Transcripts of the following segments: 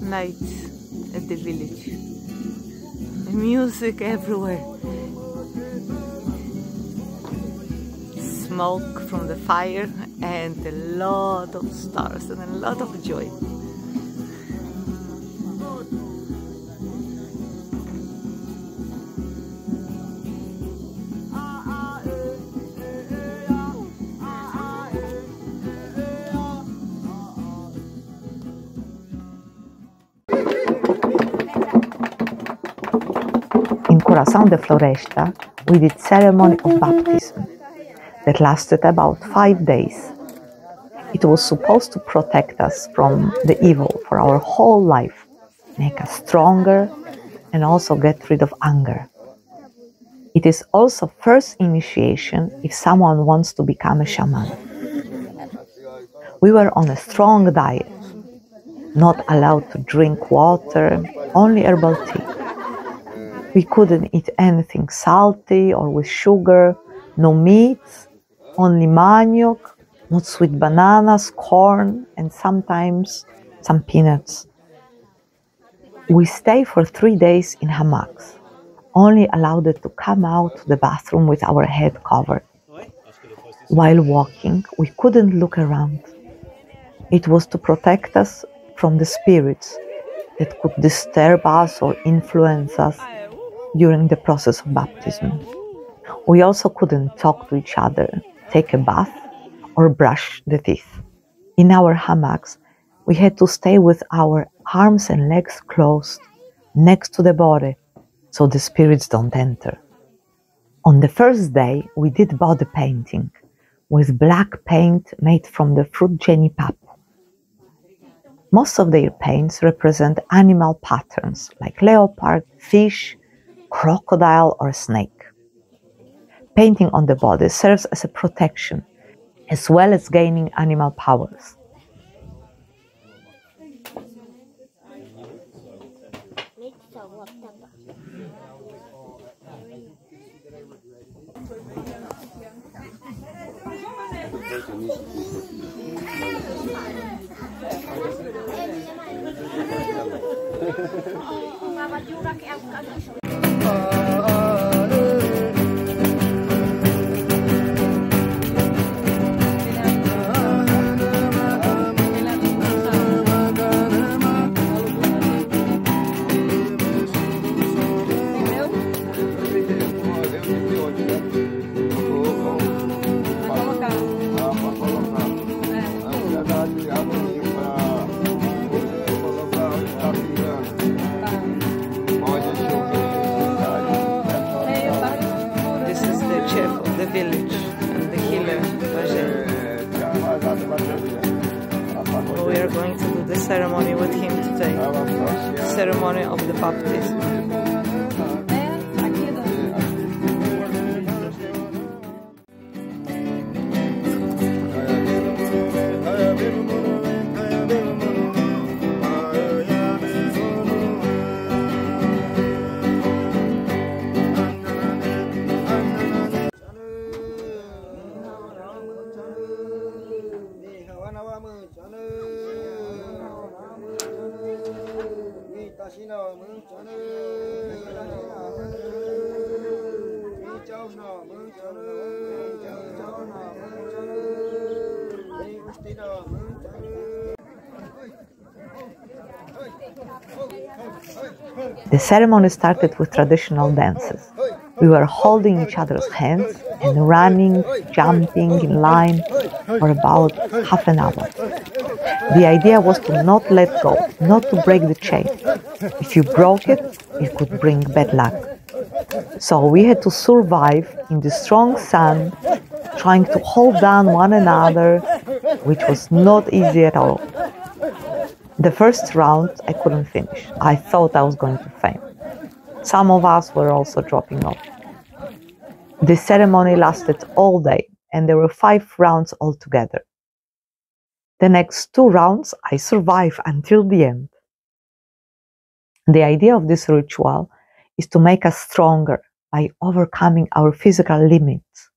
night at the village. Music everywhere. Smoke from the fire and a lot of stars and a lot of joy. In Coração de Floresta, we did ceremony of baptism that lasted about 5 days. It was supposed to protect us from the evil for our whole life, make us stronger, and also get rid of anger. It is also first initiation if someone wants to become a shaman. We were on a strong diet, not allowed to drink water, only herbal tea. We couldn't eat anything salty or with sugar, no meats, only manioc, not sweet bananas, corn, and sometimes some peanuts. We stayed for 3 days in hammocks, only allowed to come out to the bathroom with our head covered. While walking, we couldn't look around. It was to protect us from the spirits that could disturb us or influence us during the process of baptism. We also couldn't talk to each other, take a bath, or brush the teeth. In our hammocks, we had to stay with our arms and legs closed next to the body so the spirits don't enter. On the first day, we did body painting with black paint made from the fruit genipapo. Most of their paints represent animal patterns like leopard, fish, crocodile, or snake. Painting on the body serves as a protection, as well as gaining animal powers. Village and the healer. We are going to do the ceremony with him today. Ceremony of the baptism. The ceremony started with traditional dances. We were holding each other's hands and running, jumping in line for about half an hour. The idea was to not let go, not to break the chain. If you broke it, it could bring bad luck. So we had to survive in the strong sun, trying to hold down one another, which was not easy at all. The first round I couldn't finish. I thought I was going to faint. Some of us were also dropping off. The ceremony lasted all day, and there were 5 rounds altogether. The next 2 rounds I survived until the end. The idea of this ritual is to make us stronger by overcoming our physical limits.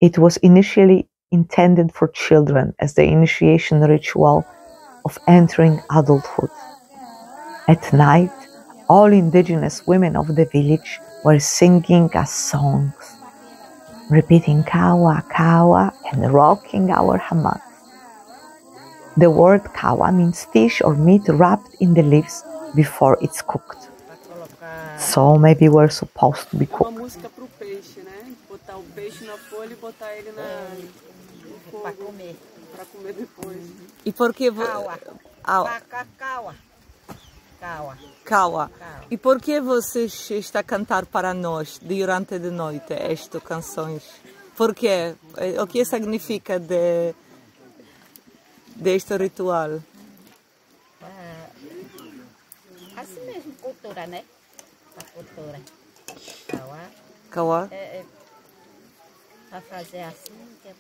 It was initially intended for children as the initiation ritual of entering adulthood. At night, all indigenous women of the village were singing us songs, repeating kawa, kawa, and rocking our hammocks. The word kawa means fish or meat wrapped in the leaves before it's cooked. So maybe we're supposed to be cooked. Uma música pro peixe, né? Botar o peixe na folha e botar ele no fogo para comer depois. E por que Kawa. E por que vocês está a cantar para nós durante a noite estas canções? Por quê? O que significa deste ritual? Assim mesmo, cultura, né? A cultura. Kawa? Para fazer assim, que é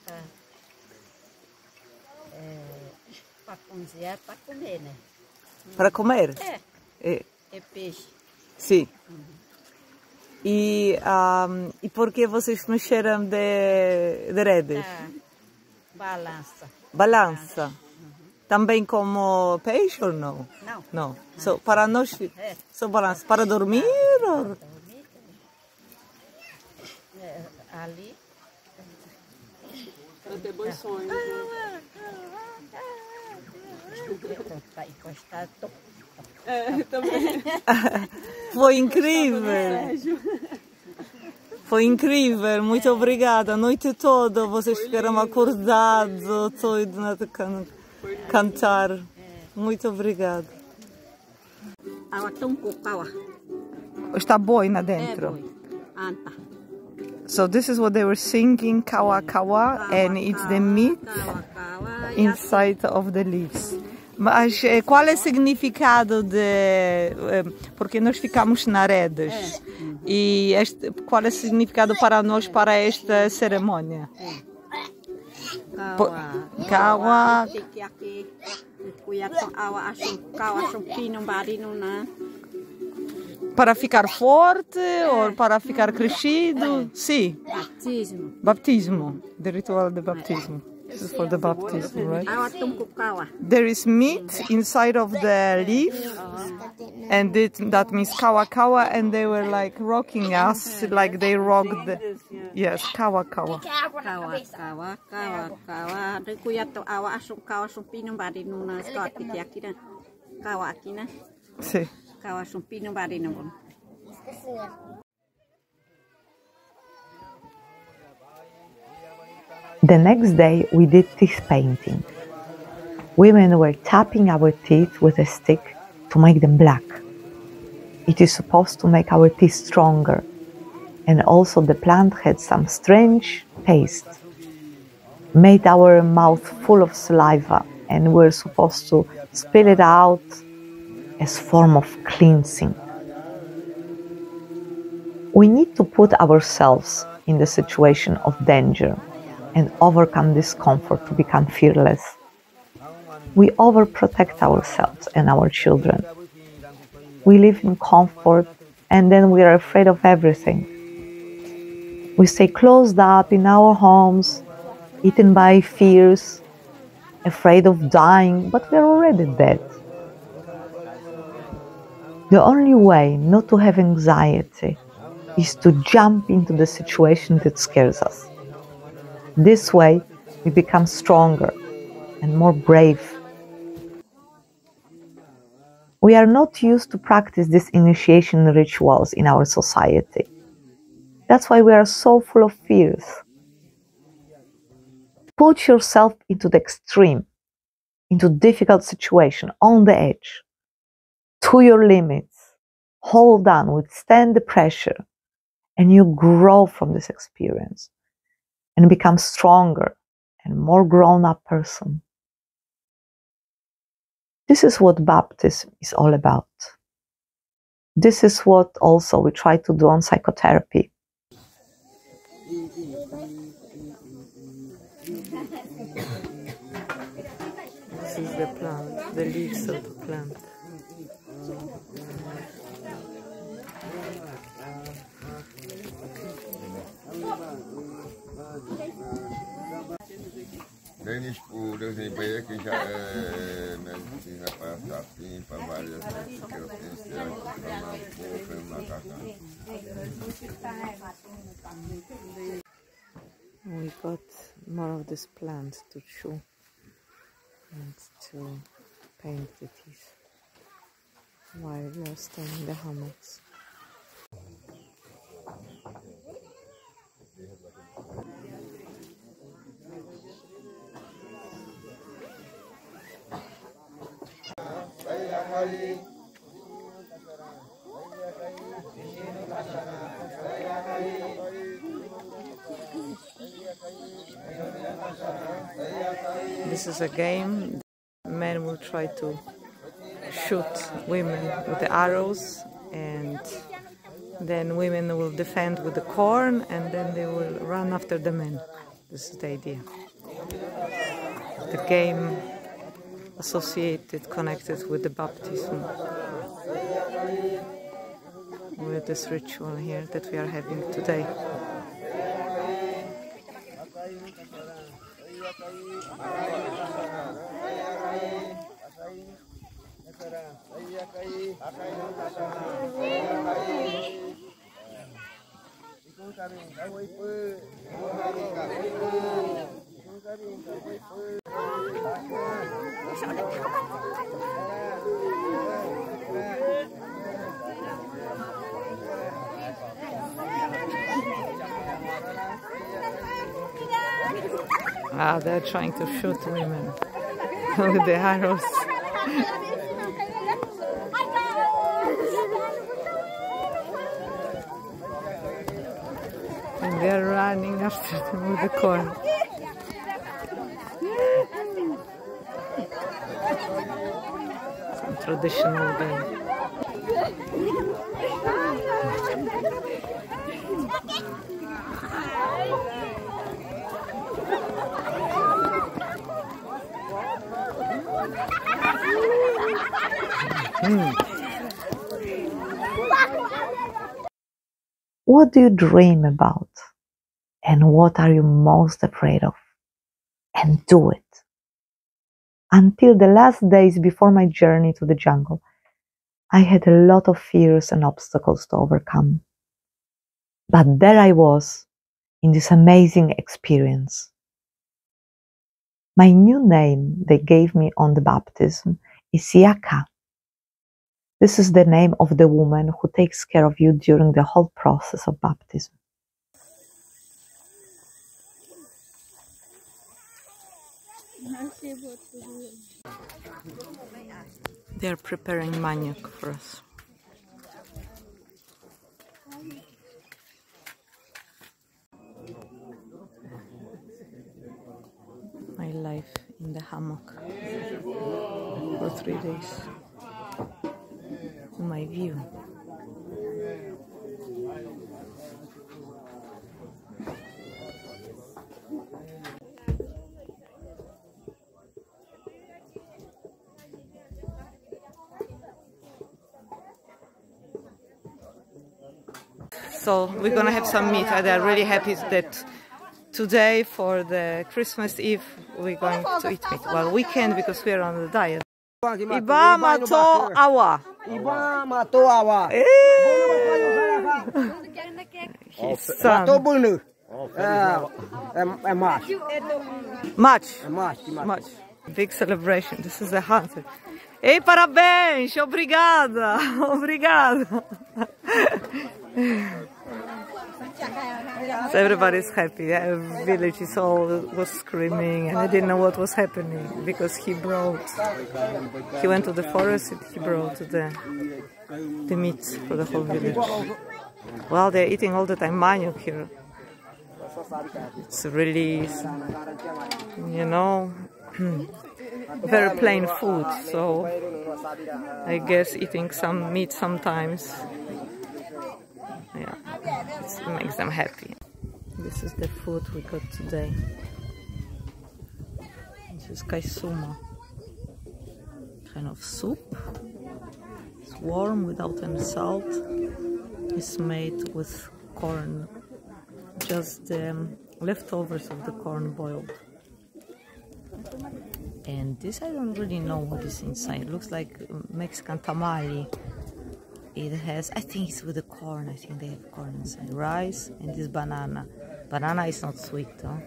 para cozinhar, para comer, né? Para comer? É peixe. Sim. E por que vocês mexeram de redes? Balança. Também como peixe ou não? Não. So, para nós, só balança. Para dormir? Ou... Ali. Para ter bons sonhos. Para encostar, também. Foi incrível. Foi incrível, muito obrigada. A noite toda vocês ficaram acordados, todos cantar. Muito obrigada. Está boina dentro. So this is what they were singing, kawa kawa, and it's the meat inside of the leaves. Mas qual é o significado de... porque nós ficamos na redes. E qual é o significado para nós, para esta cerimônia? Kawa. Para ficar forte ou para ficar crescido? Sim. Baptismo. The ritual de baptismo. This is for the baptism, right? There is meat inside of the leaf, and that means kawa kawa, and they were like rocking us, like they rocked the... Yes, kawa kawa. Sí. The next day we did teeth painting. Women were tapping our teeth with a stick to make them black. It is supposed to make our teeth stronger, and also the plant had some strange taste. Made our mouth full of saliva, and we're supposed to spill it out as form of cleansing. We need to put ourselves in the situation of danger and overcome discomfort to become fearless. We overprotect ourselves and our children. We live in comfort and then we are afraid of everything. We stay closed up in our homes, eaten by fears, afraid of dying, but we are already dead. The only way not to have anxiety is to jump into the situation that scares us. This way, we become stronger and more brave. We are not used to practice these initiation rituals in our society. That's why we are so full of fears. Put yourself into the extreme, into difficult situation, on the edge, to your limits. Hold on, withstand the pressure, and you grow from this experience and become stronger and more grown-up person. This is what baptism is all about. This is what also we try to do on psychotherapy. This is the plant, the leaves of the plant. Denis por Deus em Bahia que já é medicina para sapinho, para We got more of this plant to chew and to paint the teeth while we are staying in the hammocks. This is a game. Men will try to shoot women with the arrows, and then women will defend with the corn, and then they will run after the men. This is the idea. The game associated, connected with the baptism, with this ritual here that we are having today. They're trying to shoot women with the arrows. And they're running after them with the corn. Some traditional game. What do you dream about? And what are you most afraid of? And do it. Until the last days before my journey to the jungle, I had a lot of fears and obstacles to overcome. But there I was, in this amazing experience. My new name they gave me on the baptism is Yaka. This is the name of the woman who takes care of you during the whole process of baptism. They are preparing manioc for us. My life in the hammock for 3 days. My view. So we're gonna have some meat. They're really happy that today for the Christmas Eve we're going to eat meat. Well, we can't because we're on the diet. Iba mato awa. Iba mato awa. His son. Much. Big celebration. This is a hunter. Ei, parabéns! Obrigada! Obrigada! So everybody's happy. The village is all was screaming, and I didn't know what was happening because he went to the forest and he brought the meat for the whole village. Well, they're eating all the time manioc here. It's really, you know, very plain food, so I guess eating some meat sometimes, yeah, it makes them happy. This is the food we got today. This is kaisuma, kind of soup. It's warm without any salt. It's made with corn, just the leftovers of the corn boiled. And this, I don't really know what is inside. It looks like Mexican tamale. It has, I think it's with the corn. I think they have corn inside. Rice and this banana. Banana is not sweet, though.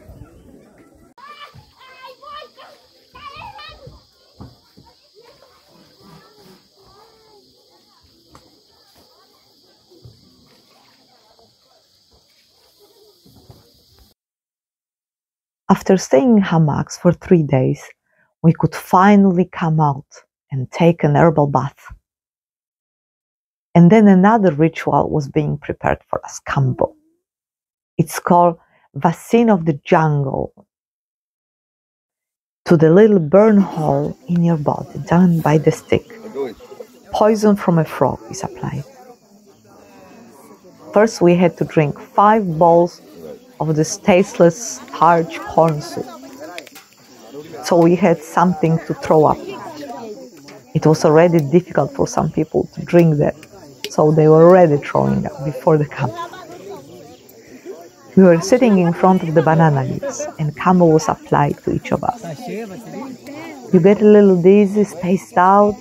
After staying in hammocks for 3 days, we could finally come out and take an herbal bath. And then another ritual was being prepared for us, kambo. It's called vaccine of the jungle. To the little burn hole in your body, done by the stick, poison from a frog is applied. First, we had to drink 5 bowls of this tasteless starch corn soup. So we had something to throw up. It was already difficult for some people to drink that, so they were already throwing up before the camp. We were sitting in front of the banana leaves, and kambo was applied to each of us. You get a little dizzy, spaced out,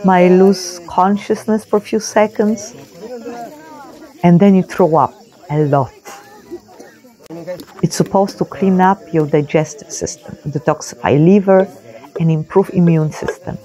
might lose consciousness for a few seconds, and then you throw up a lot. It's supposed to clean up your digestive system, detoxify liver, and improve immune system.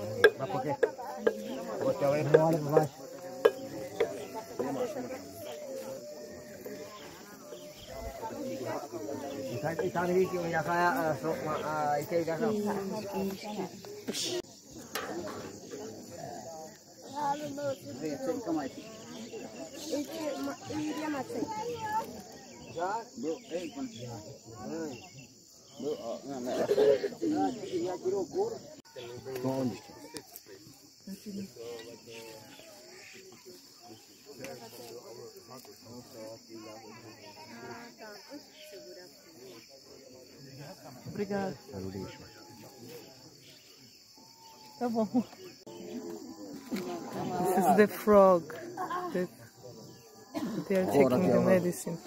Obrigada. Tá bom. This is the frog that they are taking the medicine.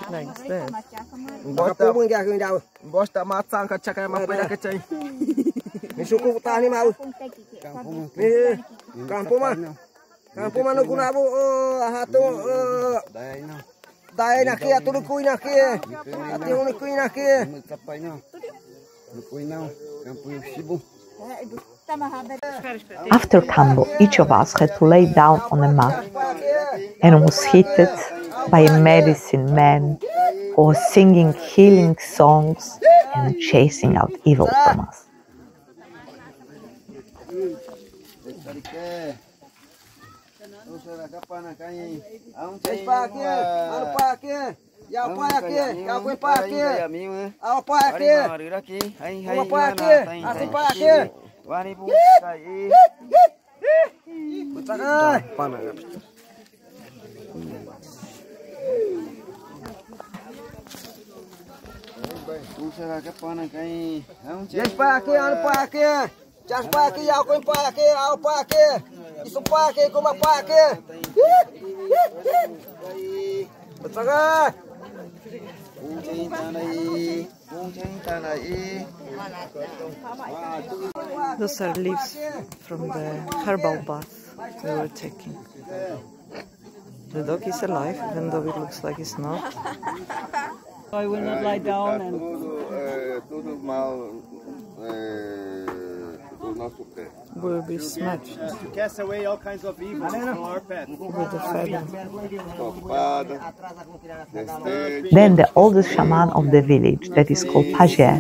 Like that. Bosta matsang kacak yang apa dah kacai. Ni suku tani mau. Kampung mana guna bu hatu dai nak ya tu kui nak ya. Hati uni kui nak ya. After kambo, each of us had to lay down on a mat and was heated by a medicine man who was singing healing songs and chasing out evil from us. Those are leaves from the herbal bath we were taking. The dog is alive, even though it looks like it's not. I will not lie down and... Will be smashed To cast away all kinds of evil from our pet. with the feather. Then the oldest shaman of the village, that is called Pajé,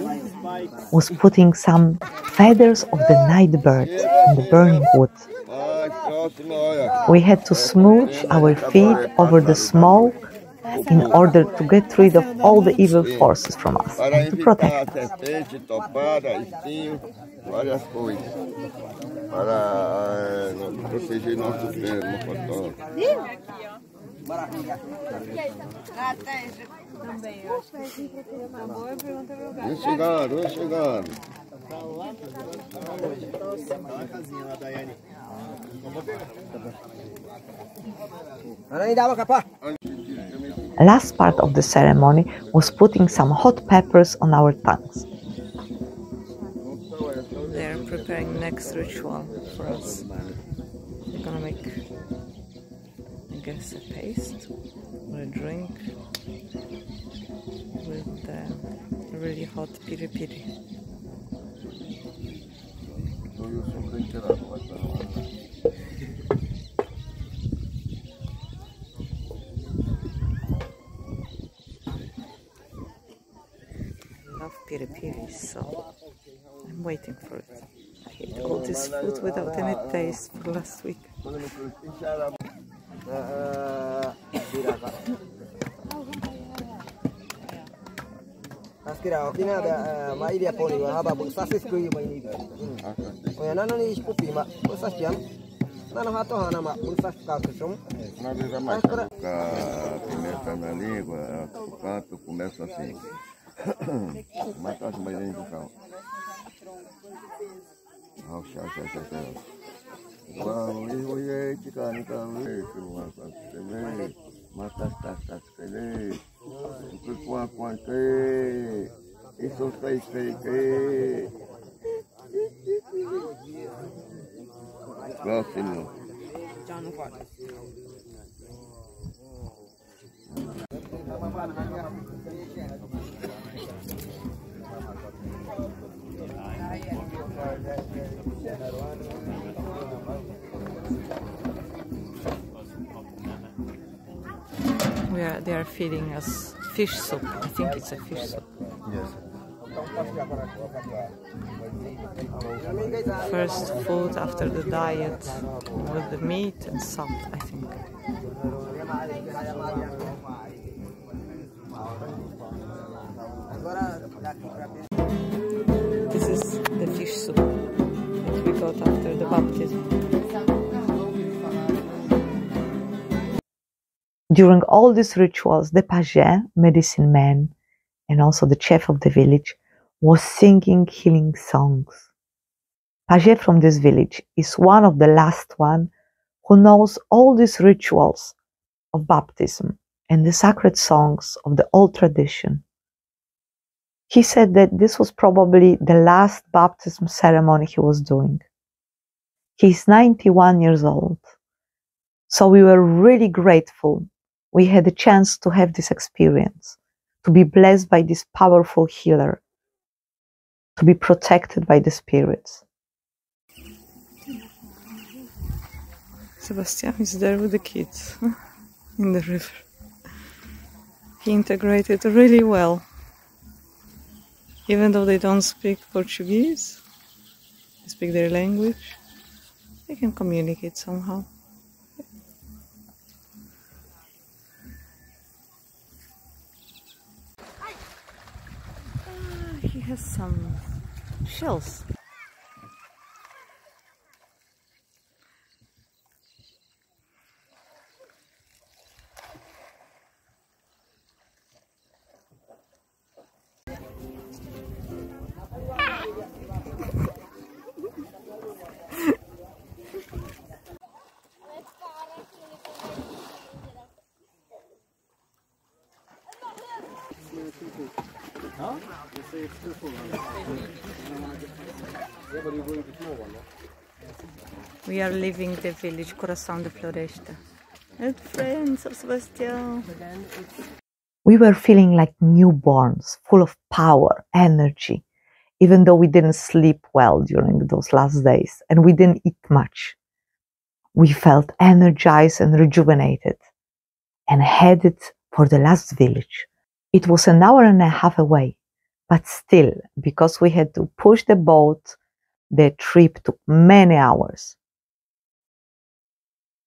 was putting some feathers of the night bird in the burning wood. We had to smooch our feet over the smoke in order to get rid of all the evil forces from us and to protect us. Chegando. Last part of the ceremony was putting some hot peppers on our tongues. They are preparing next ritual for us. They're gonna make, I guess, a paste or a drink with the really hot piri piri. I love piri piri, so I'm waiting for it. I ate all this food without any taste for last week. Pimenta na língua, o canto começa assim. Mata as baianinhas do carro. Próximo. They are feeding us fish soup. I think it's a fish soup. Yes. First food after the diet with the meat and salt, I think. This is the fish soup that we got after the baptism. During all these rituals, the paget, medicine man, and also the chef of the village, was singing healing songs. Paget from this village is one of the last one who knows all these rituals of baptism and the sacred songs of the old tradition. He said that this was probably the last baptism ceremony he was doing. He's 91 years old, so we were really grateful we had a chance to have this experience, to be blessed by this powerful healer, to be protected by the spirits. Sebastian is there with the kids in the river. He integrated really well. Even though they don't speak Portuguese, they speak their language, they can communicate somehow. He has some shells. We are leaving the village Coração da Floresta. And friends of Sebastian. We were feeling like newborns, full of power, energy, even though we didn't sleep well during those last days and we didn't eat much. We felt energized and rejuvenated and headed for the last village. It was an hour and a half away, but still, because we had to push the boat, the trip took many hours.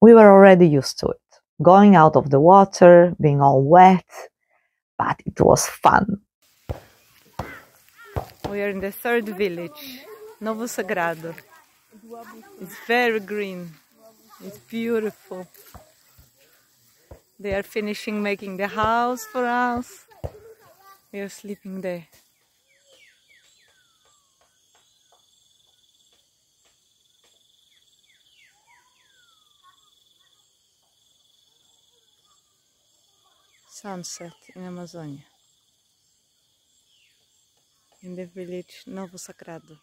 We were already used to it, going out of the water, being all wet, but it was fun. We are in the third village, Novo Sagrado. It's very green. It's beautiful. They are finishing making the house for us. We are sleeping there. sunset in Amazonia, in the village Novo Sagrado.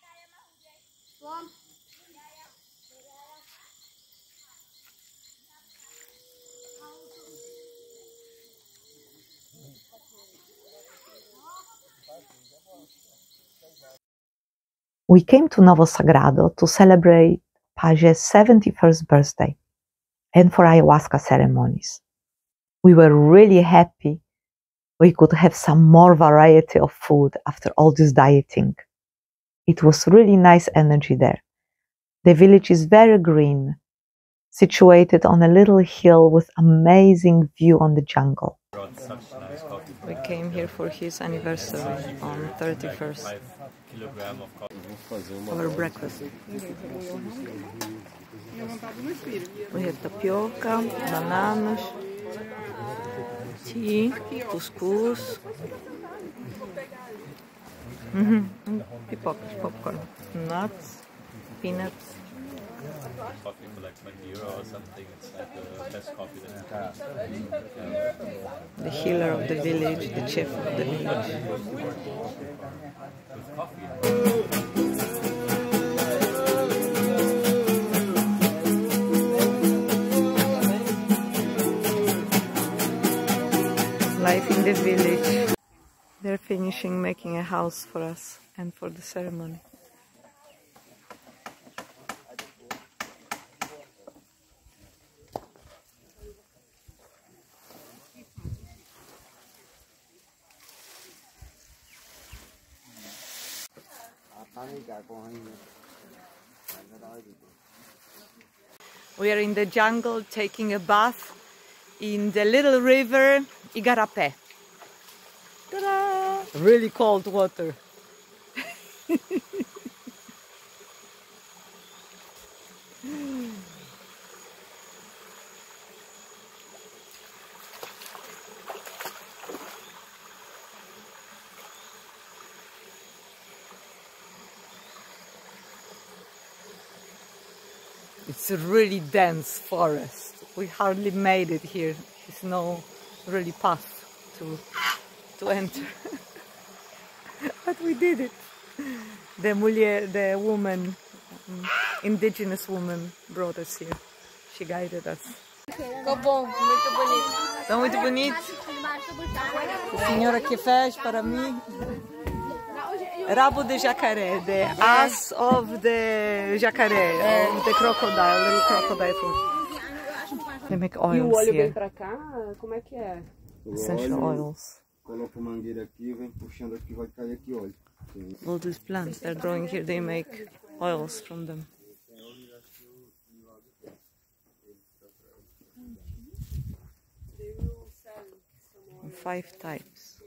We came to Novo Sagrado to celebrate Page's 71st birthday and for ayahuasca ceremonies. We were really happy we could have some more variety of food after all this dieting. It was really nice energy there. The village is very green, situated on a little hill with amazing view on the jungle. We came here for his anniversary on 31st. Our breakfast. We have tapioca, bananas, tea, couscous, pipocas, popcorn, nuts, peanuts. Coffee for like €20 or something. It's like the best coffee that you can. The healer of the village, the chef of the village. With coffee. Life in the village. They're finishing making a house for us and for the ceremony. We are in the jungle taking a bath in the little river Igarapé. Ta-da! Really cold water. It's a really dense forest. We hardly made it here. There's no really path to enter. But we did it. The woman, indigenous woman, brought us here. She guided us. Ficou bom, muito bonito. Está muito bonito. A senhora que fez para mim. Rabo de jacaré, the ass of the jacaré, of the crocodile, little crocodile food. They make oils E o óleo here. vem pra cá? Como é que é? Essential oils. Coloca a mangueira aqui, vem puxando aqui, vai cair aqui óleo. All these plants they're growing here, they make oils from them. And 5 types.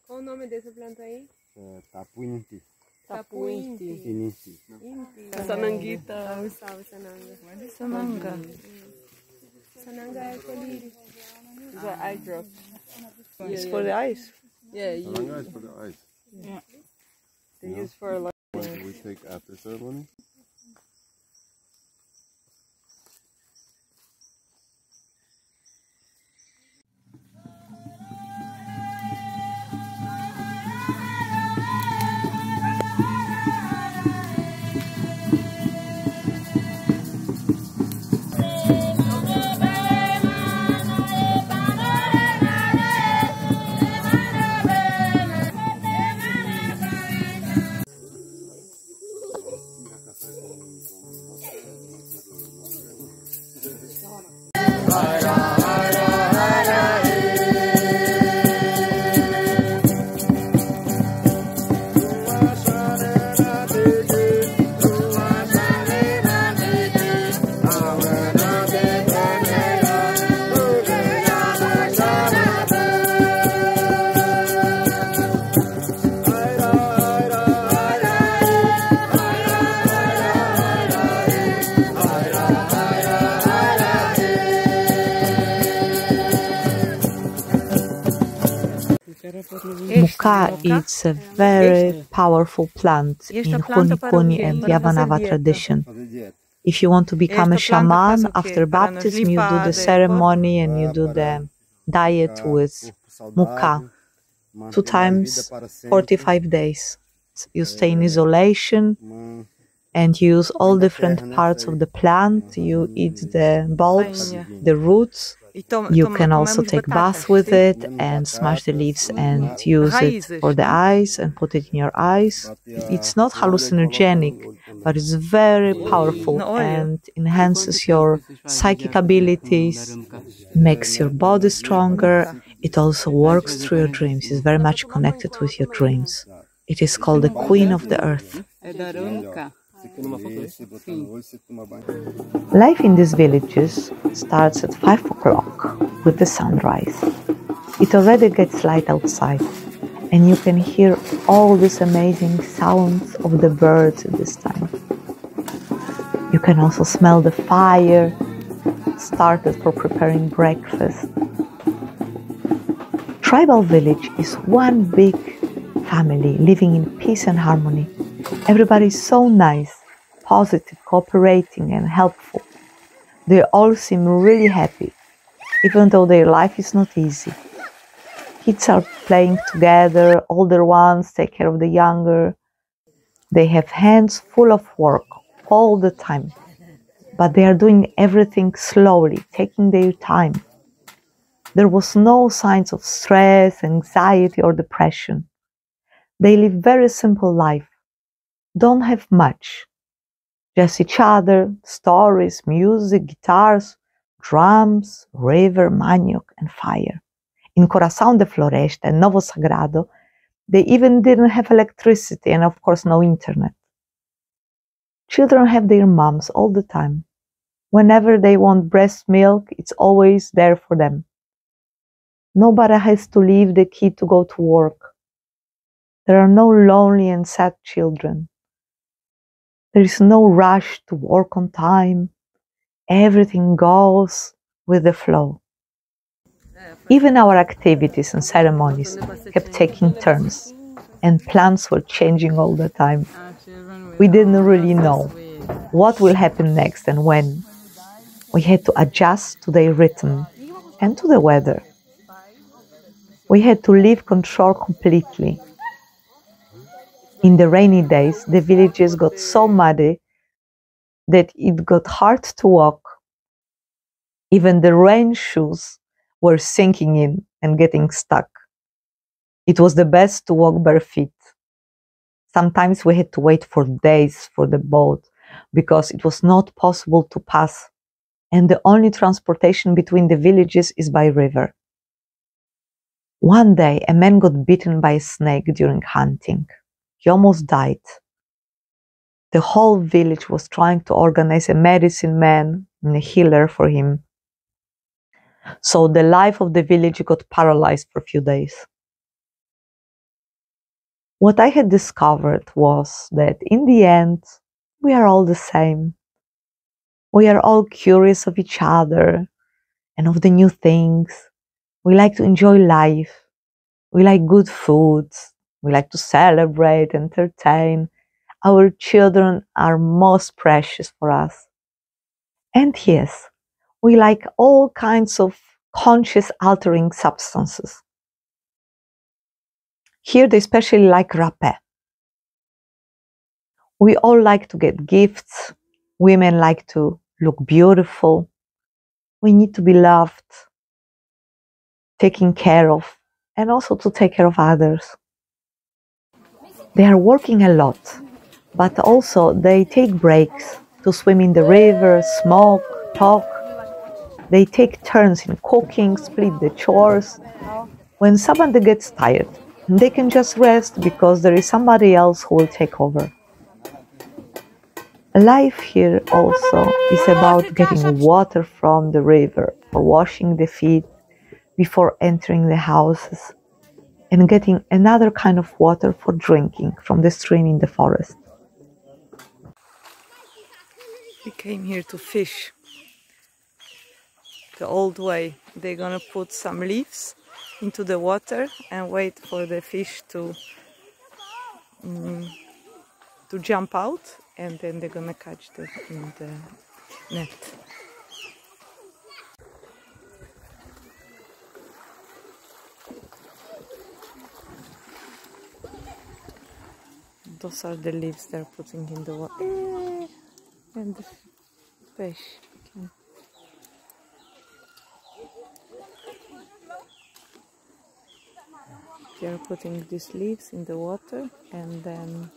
Qual o nome dessa planta aí? Tapuinti. Tapuinti. Ininti. Sananguita. Salve, sananga. Sananga. Sananga é colírio. These are eye drops. It's for the eyes. Yeah, you, Sananga is for the eyes. they use for a lot. What do we take after ceremony? Muka is a very powerful plant in Hunikuni and Yavanava tradition. If you want to become a shaman, after baptism you do the ceremony and you do the diet with muka 2 times 45 days. You stay in isolation and you use all different parts of the plant. You eat the bulbs, the roots. You can also take bath with it and smash the leaves and use it for the eyes and put it in your eyes. It's not hallucinogenic, but it's very powerful and enhances your psychic abilities, makes your body stronger. It also works through your dreams. It's very much connected with your dreams. It is called the Queen of the Earth. Life in these villages starts at 5 o'clock with the sunrise. It already gets light outside, and you can hear all these amazing sounds of the birds at this time. You can also smell the fire started for preparing breakfast. Tribal village is one big family living in peace and harmony. Everybody is so nice, positive, cooperating and helpful. They all seem really happy, even though their life is not easy. Kids are playing together, older ones take care of the younger. They have hands full of work all the time, but they are doing everything slowly, taking their time. There was no signs of stress, anxiety or depression. They live very simple life, don't have much. Just each other, stories, music, guitars, drums, river, manioc, and fire. In Coração de Floresta and Novo Sagrado, they even didn't have electricity and of course no internet. Children have their moms all the time. Whenever they want breast milk, it's always there for them. Nobody has to leave the kid to go to work. There are no lonely and sad children. There is no rush to work on time. Everything goes with the flow. Even our activities and ceremonies kept taking turns, and plans were changing all the time. We didn't really know what will happen next and when. We had to adjust to their rhythm and to the weather. We had to leave control completely. In the rainy days, the villages got so muddy that it got hard to walk. Even the rain shoes were sinking in and getting stuck. It was the best to walk bare feet. Sometimes we had to wait for days for the boat because it was not possible to pass, and the only transportation between the villages is by river. One day, a man got bitten by a snake during hunting. He almost died. The whole village was trying to organize a medicine man and a healer for him. So the life of the village got paralyzed for a few days. What I had discovered was that in the end, we are all the same. We are all curious of each other and of the new things. We like to enjoy life. We like good foods. We like to celebrate, entertain. Our children are most precious for us. And yes, we like all kinds of conscious altering substances. Here they especially like rapé. We all like to get gifts. Women like to look beautiful. We need to be loved, taken care of, and also to take care of others. They are working a lot, but also they take breaks to swim in the river, smoke, talk. They take turns in cooking, split the chores. When somebody gets tired, they can just rest because there is somebody else who will take over. Life here also is about getting water from the river for washing the feet before entering the houses, and getting another kind of water for drinking from the stream in the forest. We came here to fish the old way. They're gonna put some leaves into the water and wait for the fish to jump out, and then they're gonna catch them in the net. Those are the leaves they're putting in the water. And the fish. They're putting these leaves in the water, and then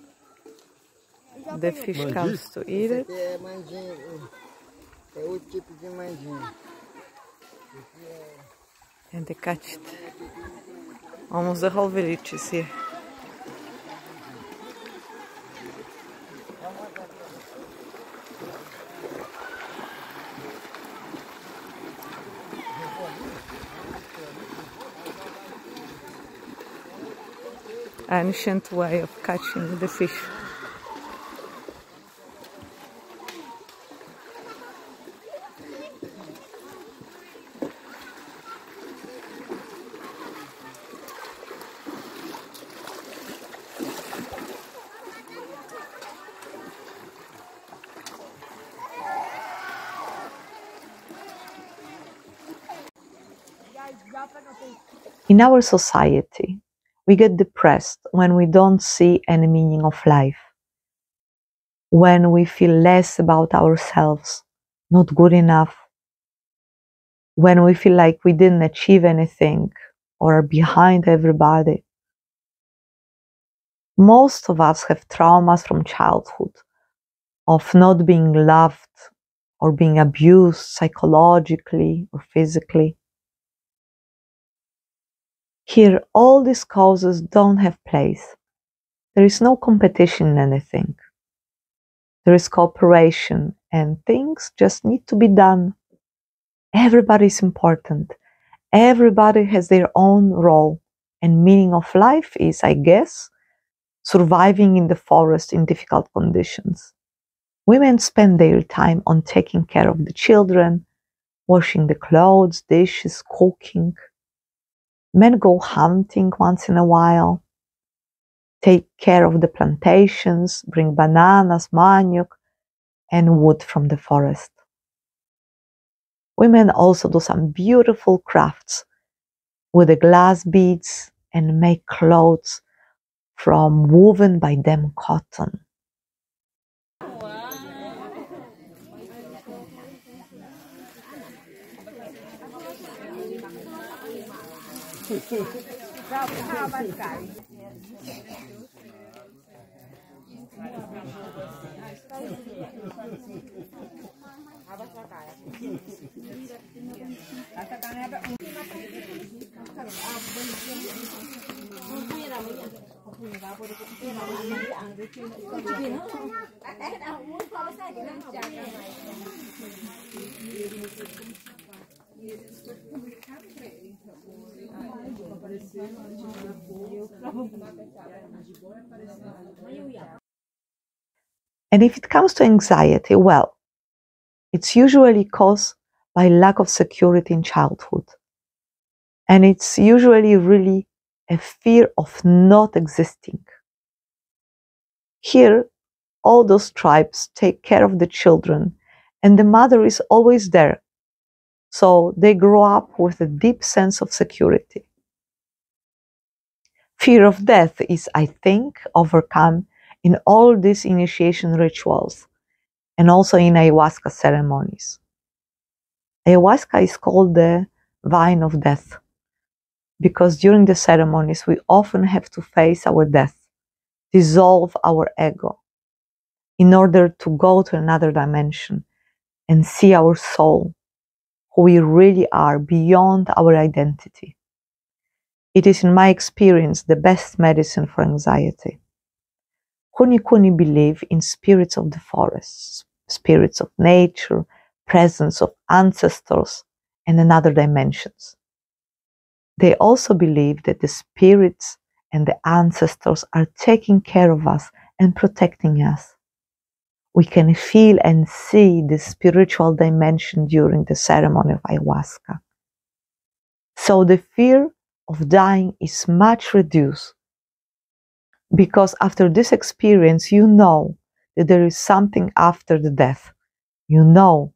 the fish comes to eat it. And they catch it. Almost the whole village is here. Ancient way of catching the fish. In our society, we get depressed when we don't see any meaning of life, when we feel less about ourselves, not good enough, when we feel like we didn't achieve anything or are behind everybody. Most of us have traumas from childhood of not being loved or being abused psychologically or physically. Here, all these causes don't have place. There is no competition in anything. There is cooperation, and things just need to be done. Everybody is important. Everybody has their own role, and meaning of life is, I guess, surviving in the forest in difficult conditions. Women spend their time on taking care of the children, washing the clothes, dishes, cooking. Men go hunting once in a while, take care of the plantations, bring bananas, manioc, and wood from the forest. Women also do some beautiful crafts with the glass beads and make clothes from woven by them cotton. And if it comes to anxiety, well, it's usually caused by lack of security in childhood. And it's usually really a fear of not existing. Here, all those tribes take care of the children, and the mother is always there. So they grow up with a deep sense of security. Fear of death is, I think, overcome in all these initiation rituals and also in ayahuasca ceremonies. Ayahuasca is called the vine of death because during the ceremonies we often have to face our death, dissolve our ego in order to go to another dimension and see our soul, who we really are beyond our identity. It is, in my experience, the best medicine for anxiety. Kuni believe in spirits of the forests, spirits of nature, presence of ancestors, and another dimensions. They also believe that the spirits and the ancestors are taking care of us and protecting us. We can feel and see the spiritual dimension during the ceremony of ayahuasca. So the fear of dying is much reduced, because after this experience you know that there is something after the death. You know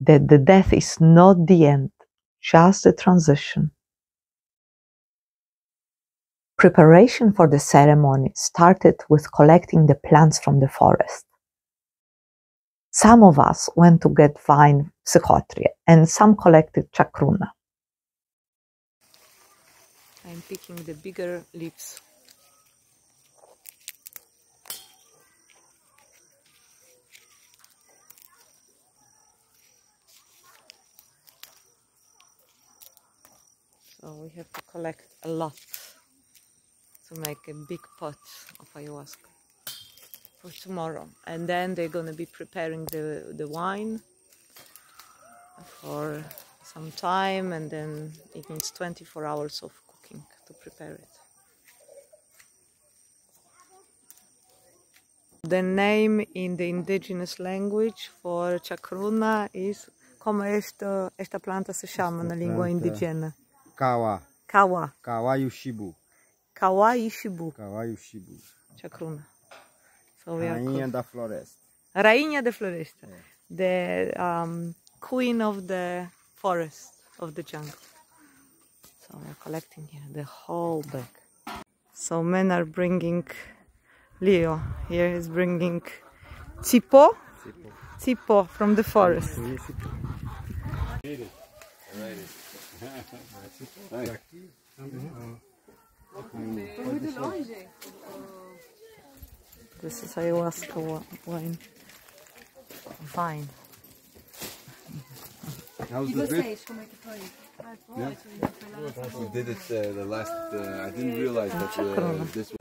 that the death is not the end, just the transition. Preparation for the ceremony started with collecting the plants from the forest. Some of us went to get vine psychotria and some collected chacruna. I'm picking the bigger leaves. So we have to collect a lot to make a big pot of ayahuasca for tomorrow. And then they're going to be preparing the wine for some time, and then it needs 24 hours of cooking to prepare it. The name in the indigenous language for chacruna is, como esta planta se chama na língua indígena? Kawa. Kawa. Kawayushibu. Kawayushibu. Kawayushibu. Chacruna. So we Rainha da floresta. Rainha da floresta. The queen of the forest, of the jungle. So we're collecting here the whole bag. So men are bringing, Leo here is bringing tipo from the forest. This is ayahuasca wine. Vine. How's the bit? Yeah. We did it the last. I didn't realize that this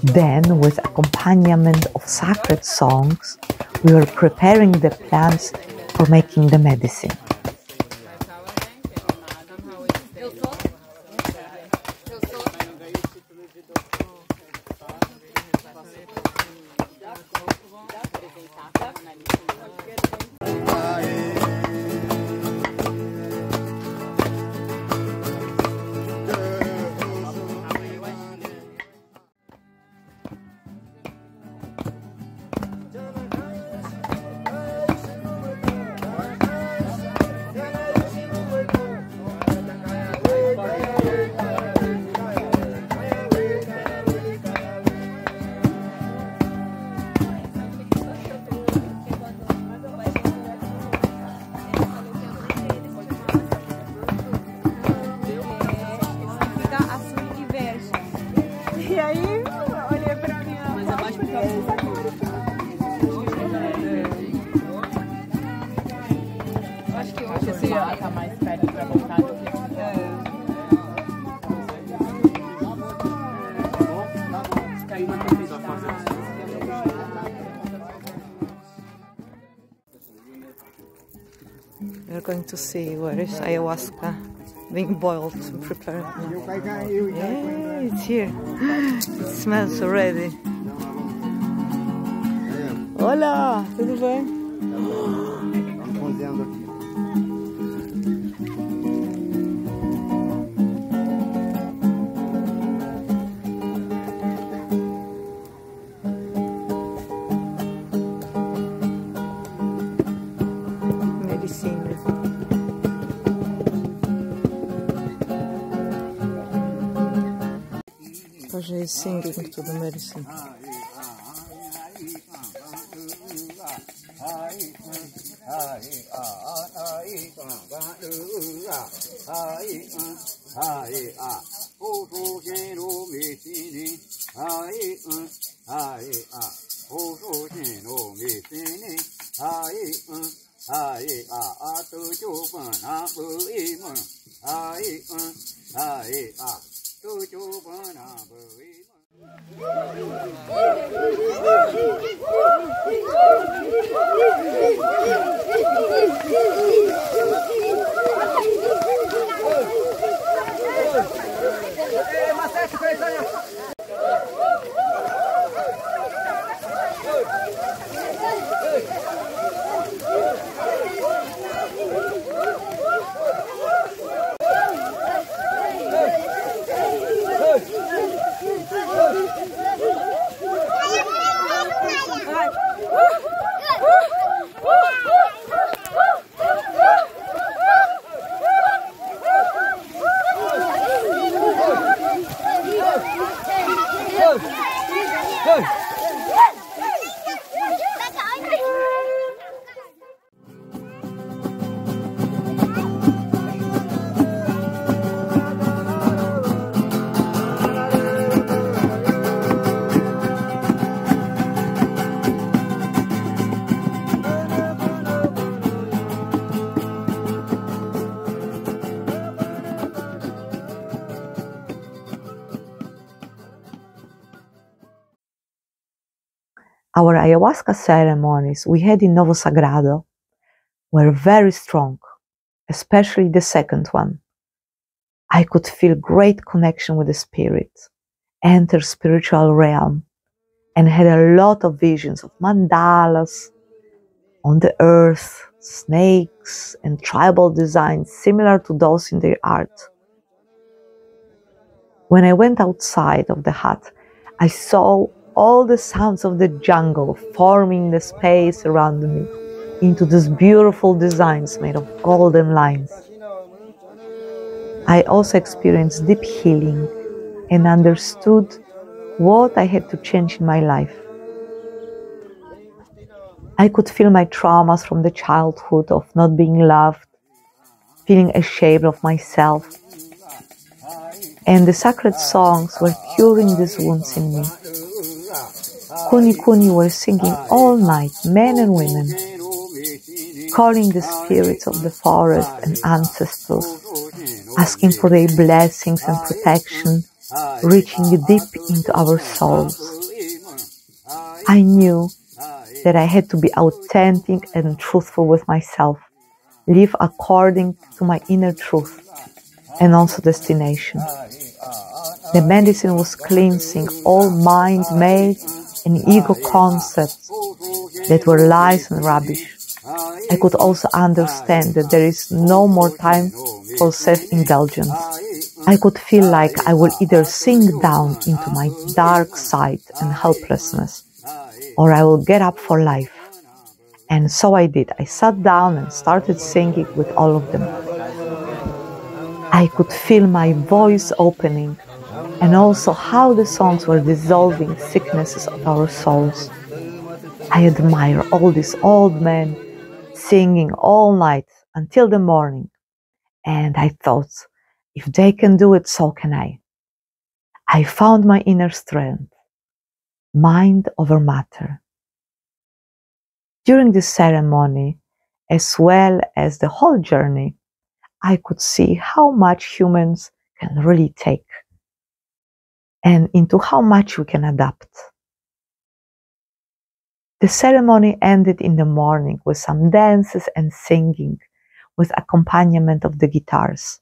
Then, with accompaniment of sacred songs, we were preparing the plants for making the medicine. We're going to see where is ayahuasca being boiled and prepared now. Yeah, it's here. It smells already. Hola, tudo bem? Paja is singing to the medicine. Our ayahuasca ceremonies we had in Novo Sagrado were very strong, especially the second one. I could feel great connection with the spirit, enter spiritual realm, and had a lot of visions of mandalas on the earth, snakes, and tribal designs similar to those in their art. When I went outside of the hut, I saw all the sounds of the jungle forming the space around me into these beautiful designs made of golden lines. I also experienced deep healing and understood what I had to change in my life. I could feel my traumas from the childhood of not being loved, feeling ashamed of myself, and the sacred songs were curing these wounds in me. Kuni Kuni were singing all night, men and women, calling the spirits of the forest and ancestors, asking for their blessings and protection, reaching deep into our souls. I knew that I had to be authentic and truthful with myself, live according to my inner truth and also destination. The medicine was cleansing all mind-made and ego concepts that were lies and rubbish. I could also understand that there is no more time for self-indulgence. I could feel like I will either sink down into my dark side and helplessness, or I will get up for life. And so I did. I sat down and started singing with all of them. I could feel my voice opening, and also how the songs were dissolving sicknesses of our souls. I admire all these old men singing all night until the morning, and I thought, if they can do it, so can I. I found my inner strength, mind over matter. During this ceremony, as well as the whole journey, I could see how much humans can really take and into how much we can adapt. The ceremony ended in the morning with some dances and singing with accompaniment of the guitars.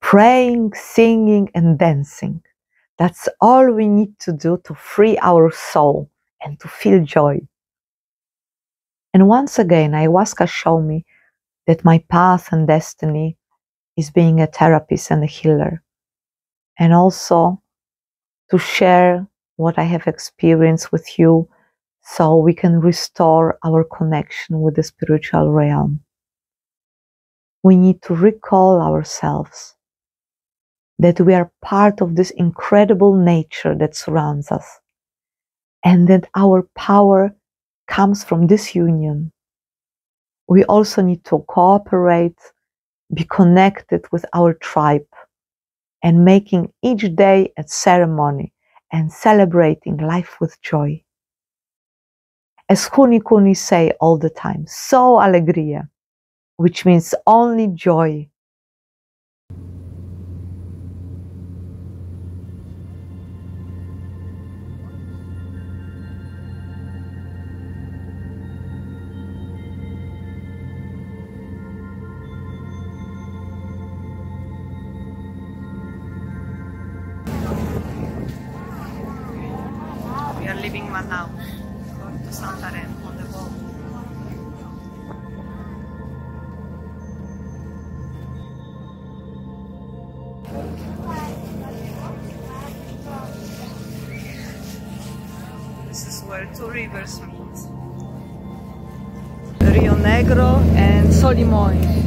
Praying, singing, and dancing. That's all we need to do to free our soul and to feel joy. And once again, ayahuasca showed me that my path and destiny is being a therapist and a healer, and also to share what I have experienced with you so we can restore our connection with the spiritual realm. We need to recall ourselves that we are part of this incredible nature that surrounds us, and that our power comes from this union. We also need to cooperate, be connected with our tribe, and making each day a ceremony and celebrating life with joy. As Kuni Kuni say all the time, so alegria, which means only joy. We are leaving Manaus, going to Santarém on the boat. This is where two rivers meet. Rio Negro and Solimões.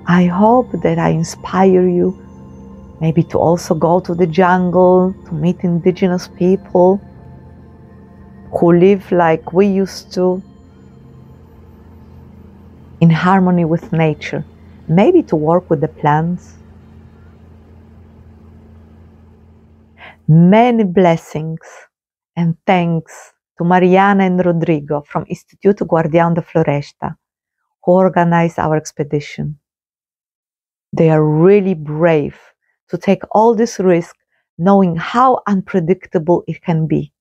I hope that I inspire you maybe to also go to the jungle, to meet indigenous people who live like we used to, in harmony with nature, maybe to work with the plants. Many blessings and thanks to Mariana and Rodrigo from Instituto Guardião da Floresta who organized our expedition. They are really brave to take all this risk, knowing how unpredictable it can be,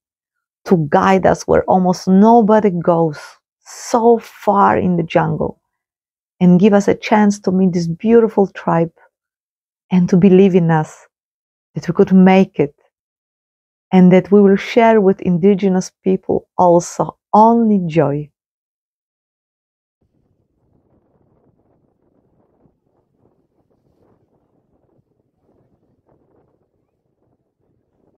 to guide us where almost nobody goes, so far in the jungle, and give us a chance to meet this beautiful tribe and to believe in us, that we could make it, and that we will share with indigenous people also only joy.